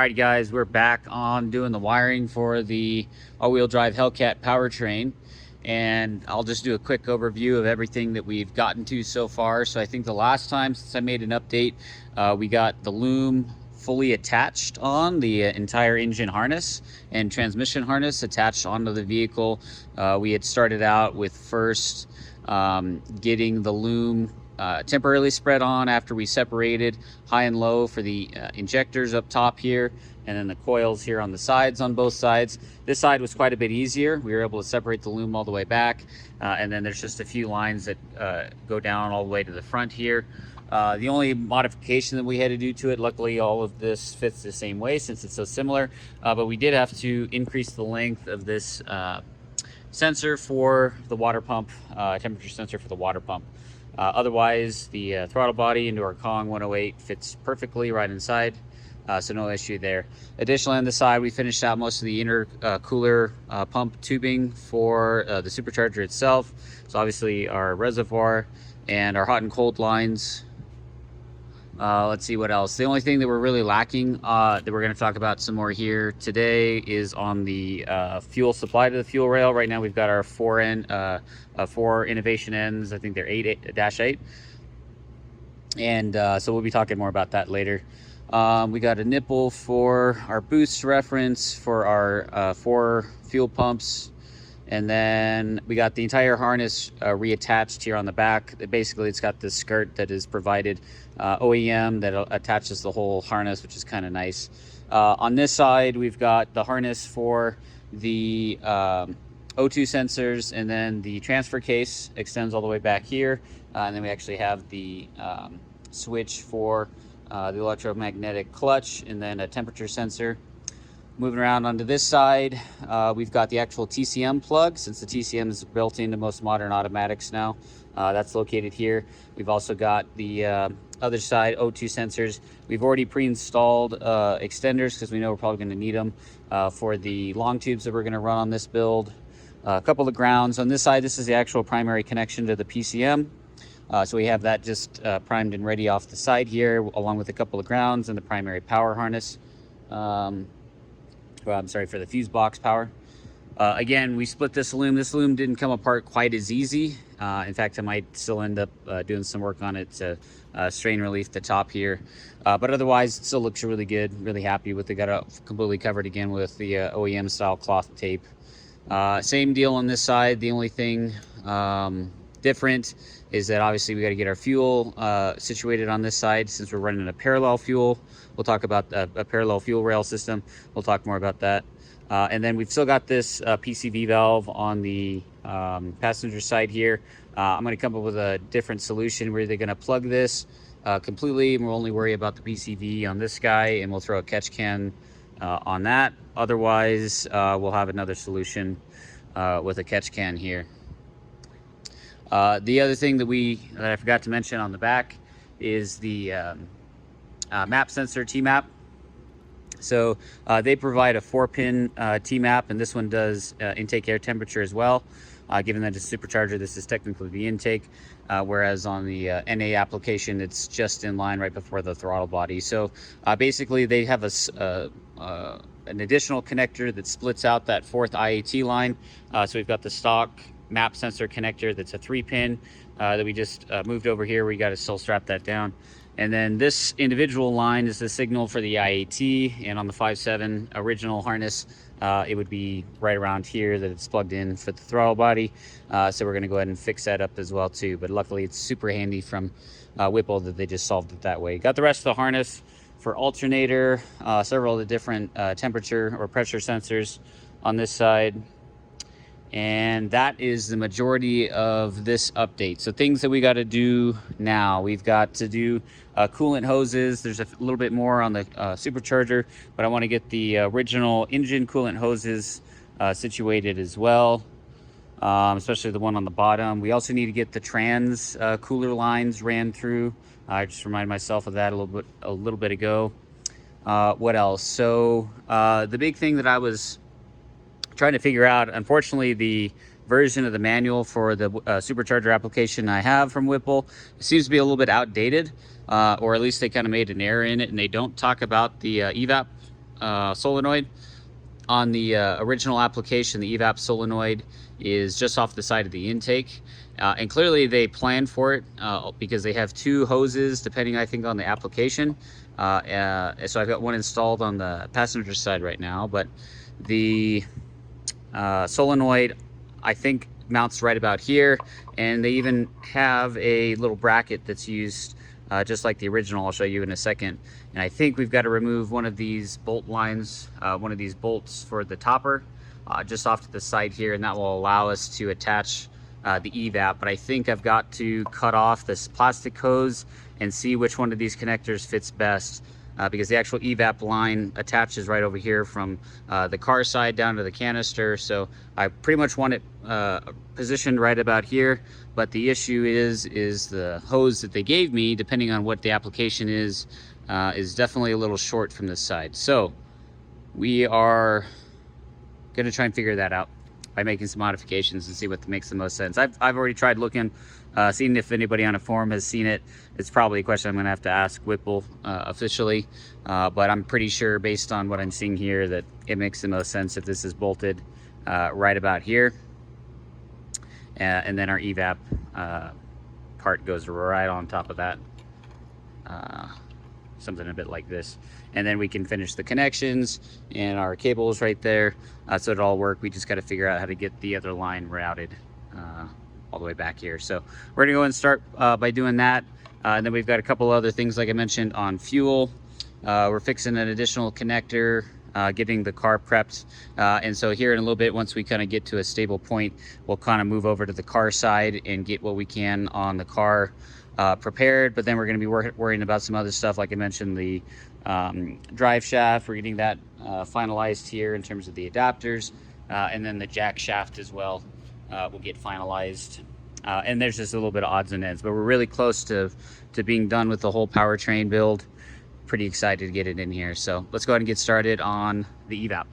Alright guys, we're back on doing the wiring for the all-wheel drive Hellcat powertrain, and I'll just do a quick overview of everything that we've gotten to so far. So I think the last time since I made an update, we got the loom fully attached on the entire engine harness and transmission harness attached onto the vehicle. We had started out with first getting the loom temporarily spread on after we separated high and low for the injectors up top here, and then the coils here on the sides on both sides. This side was quite a bit easier. We were able to separate the loom all the way back, and then there's just a few lines that go down all the way to the front here. The only modification that we had to do to it, luckily all of this fits the same way since it's so similar, but we did have to increase the length of this sensor for the water pump, temperature sensor for the water pump. Otherwise, the throttle body into our Kong 108 fits perfectly right inside, so no issue there. Additionally, on the side, we finished out most of the inner cooler pump tubing for the supercharger itself. So obviously our reservoir and our hot and cold lines. Let's see what else. The only thing that we're really lacking that we're going to talk about some more here today is on the fuel supply to the fuel rail. Right now we've got our four innovation ends. I think they're 8-8, and so we'll be talking more about that later. We got a nipple for our boost reference for our 4 fuel pumps. And then we got the entire harness reattached here on the back. Basically, it's got this skirt that is provided OEM that attaches the whole harness, which is kind of nice. On this side, we've got the harness for the O2 sensors, and then the transfer case extends all the way back here. And then we actually have the switch for the electromagnetic clutch, and then a temperature sensor. Moving around onto this side, we've got the actual TCM plug, since the TCM is built into most modern automatics now. That's located here. We've also got the other side O2 sensors. We've already pre-installed extenders because we know we're probably going to need them for the long tubes that we're going to run on this build. A couple of grounds. On this side, this is the actual primary connection to the PCM. So we have that just primed and ready off the side here, along with a couple of grounds and the primary power harness. Well, I'm sorry, for the fuse box power. Again, we split this loom. This loom didn't come apart quite as easy. In fact, I might still end up doing some work on it to strain relief the top here. But otherwise, it still looks really good. Really happy with it. Got it completely covered again with the OEM style cloth tape. Same deal on this side. The only thing different is that obviously we got to get our fuel situated on this side since we're running a parallel fuel. We'll talk about a parallel fuel rail system. We'll talk more about that. And then we've still got this PCV valve on the passenger side here. I'm going to come up with a different solution. We're either going to plug this completely, and we'll only worry about the PCV on this guy, and we'll throw a catch can on that. Otherwise, we'll have another solution with a catch can here. The other thing that I forgot to mention on the back is the map sensor T-map. So they provide a 4-pin T-map, and this one does intake air temperature as well. Given that it's a supercharger, this is technically the intake, whereas on the NA application, it's just in line right before the throttle body. So basically, they have an additional connector that splits out that 4th IAT line. So we've got the stock map sensor connector that's a 3-pin that we just moved over here. We got to still strap that down. And then this individual line is the signal for the IAT, and on the 5.7 original harness, it would be right around here that it's plugged in for the throttle body. So we're going to go ahead and fix that up as well too. But luckily it's super handy from Whipple that they just solved it that way. Got the rest of the harness for alternator, several of the different temperature or pressure sensors on this side. And that is the majority of this update. So things that we got to do now, we've got to do coolant hoses. There's a little bit more on the Supercharger, but I want to get the original engine coolant hoses situated as well, especially the one on the bottom. We also need to get the trans cooler lines ran through. I just reminded myself of that a little bit ago. What else? So the big thing that I was trying to figure out, unfortunately, the version of the manual for the Supercharger application I have from Whipple seems to be a little bit outdated, or at least they kind of made an error in it, and they don't talk about the EVAP solenoid. On the original application, the EVAP solenoid is just off the side of the intake, and clearly they planned for it because they have two hoses depending, I think, on the application. So I've got one installed on the passenger side right now, but the solenoid, I think, mounts right about here, and they even have a little bracket that's used just like the original. I'll show you in a second. And I think we've got to remove one of these bolt lines, one of these bolts for the topper, just off to the side here, and that will allow us to attach the EVAP. But I think I've got to cut off this plastic hose and see which one of these connectors fits best. Because the actual EVAP line attaches right over here from the car side down to the canister. So I pretty much want it positioned right about here. But the issue is the hose that they gave me, depending on what the application is definitely a little short from this side. So we are going to try and figure that out by making some modifications and see what makes the most sense. I've already tried looking, seeing if anybody on a forum has seen it. It's probably a question I'm going to have to ask Whipple officially, but I'm pretty sure based on what I'm seeing here that it makes the most sense if this is bolted right about here, and then our EVAP part goes right on top of that. Something a bit like this, and then we can finish the connections and our cables right there, so it'll all work. We just got to figure out how to get the other line routed all the way back here. So we're gonna go and start by doing that, and then we've got a couple other things like I mentioned on fuel. We're fixing an additional connector, getting the car prepped, and so here in a little bit, once we kind of get to a stable point, we'll kind of move over to the car side and get what we can on the car prepared. But then we're going to be worrying about some other stuff, like I mentioned, the drive shaft. We're getting that finalized here in terms of the adapters, and then the jack shaft as well will get finalized. And there's just a little bit of odds and ends, but we're really close to being done with the whole powertrain build. Pretty excited to get it in here. So let's go ahead and get started on the EVAP.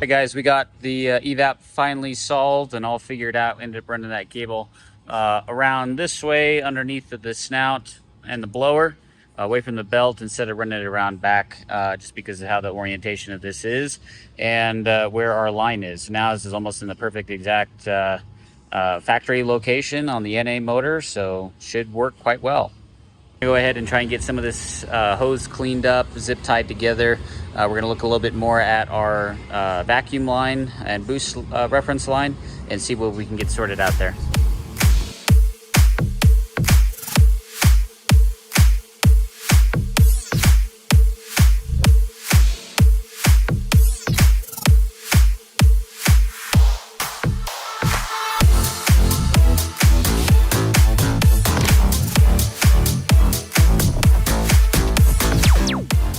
Hey guys, we got the EVAP finally solved and all figured out. Ended up running that cable around this way underneath the snout and the blower, away from the belt, instead of running it around back, just because of how the orientation of this is and where our line is. Now this is almost in the perfect exact factory location on the NA motor, so should work quite well. Go ahead and try and get some of this hose cleaned up, zip tied together. We're going to look a little bit more at our vacuum line and boost reference line and see what we can get sorted out there.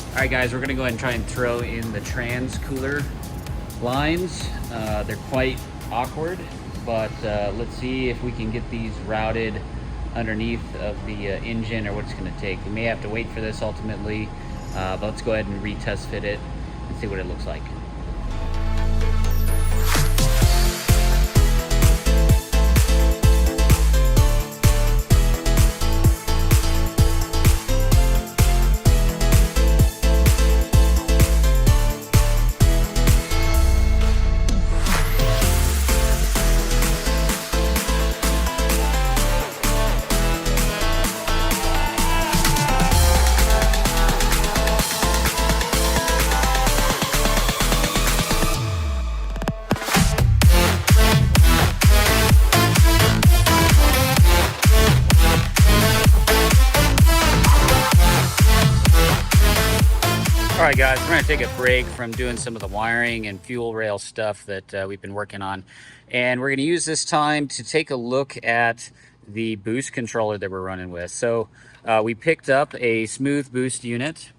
All right guys, we're gonna go ahead and try and throw in the trans cooler lines. They're quite awkward, but let's see if we can get these routed underneath of the engine, or what it's gonna take. We may have to wait for this ultimately, but let's go ahead and retest fit it and see what it looks like. All right guys, we're gonna take a break from doing some of the wiring and fuel rail stuff that we've been working on. And we're gonna use this time to take a look at the boost controller that we're running with. So we picked up a smooth boost unit,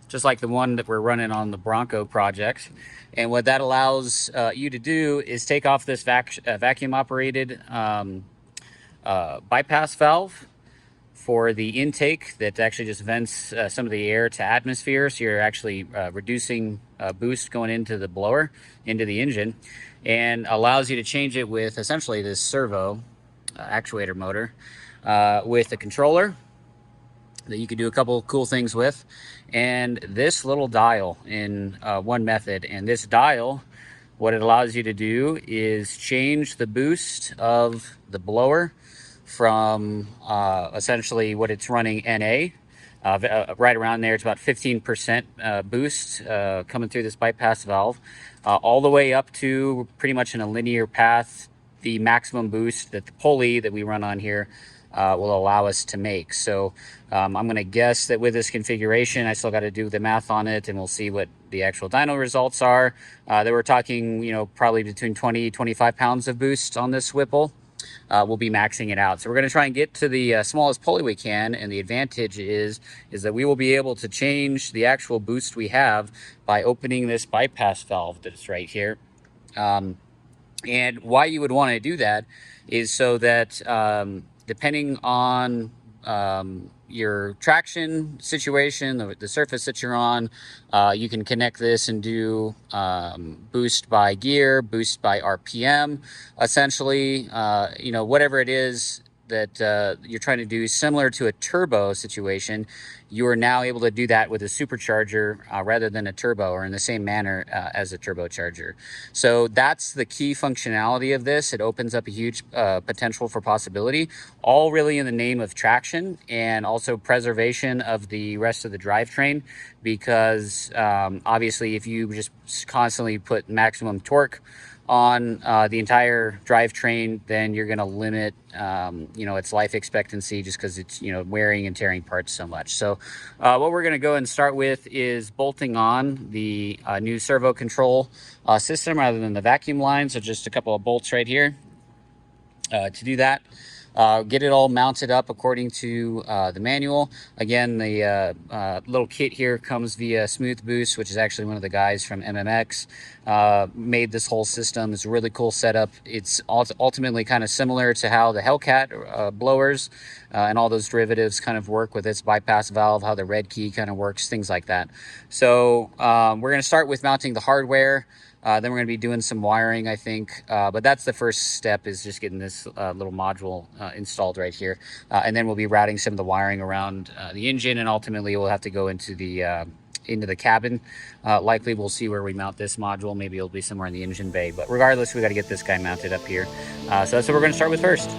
just like the one that we're running on the Bronco project. And what that allows you to do is take off this vacuum operated bypass valve for the intake that actually just vents some of the air to atmosphere. So you're actually reducing boost going into the blower, into the engine, and allows you to change it with essentially this servo actuator motor with a controller that you can do a couple of cool things with, and this little dial in one method. And this dial, what it allows you to do is change the boost of the blower from essentially what it's running NA, right around there. It's about 15% boost coming through this bypass valve, all the way up to pretty much in a linear path, the maximum boost that the pulley that we run on here will allow us to make. So I'm going to guess that with this configuration, I still got to do the math on it, and we'll see what the actual dyno results are. They were talking, probably between 20-25 pounds of boost on this Whipple. We'll be maxing it out. So we're going to try and get to the smallest pulley we can, and the advantage is that we will be able to change the actual boost we have by opening this bypass valve that's right here. And why you would want to do that is so that depending on your traction situation, the surface that you're on, you can connect this and do boost by gear, boost by RPM, essentially, whatever it is that you're trying to do, similar to a turbo situation. You are now able to do that with a supercharger rather than a turbo, or in the same manner as a turbocharger. So that's the key functionality of this. It opens up a huge potential for possibility, all really in the name of traction and also preservation of the rest of the drivetrain, because obviously if you just constantly put maximum torque on the entire drivetrain, then you're going to limit its life expectancy, just because it's wearing and tearing parts so much. So what we're going to go and start with is bolting on the new servo control system rather than the vacuum line. So just a couple of bolts right here to do that. Get it all mounted up according to the manual. Again, the little kit here comes via Smooth Boost, which is actually one of the guys from MMX. Made this whole system. It's a really cool setup. It's ultimately kind of similar to how the Hellcat blowers and all those derivatives kind of work with its bypass valve, how the red key kind of works, things like that. So we're going to start with mounting the hardware. Then we're going to be doing some wiring, I think. But that's the first step, is just getting this little module installed right here. And then we'll be routing some of the wiring around the engine, and ultimately we'll have to go into the cabin. Likely we'll see where we mount this module. Maybe it'll be somewhere in the engine bay. But regardless, we got to get this guy mounted up here. So that's what we're going to start with first.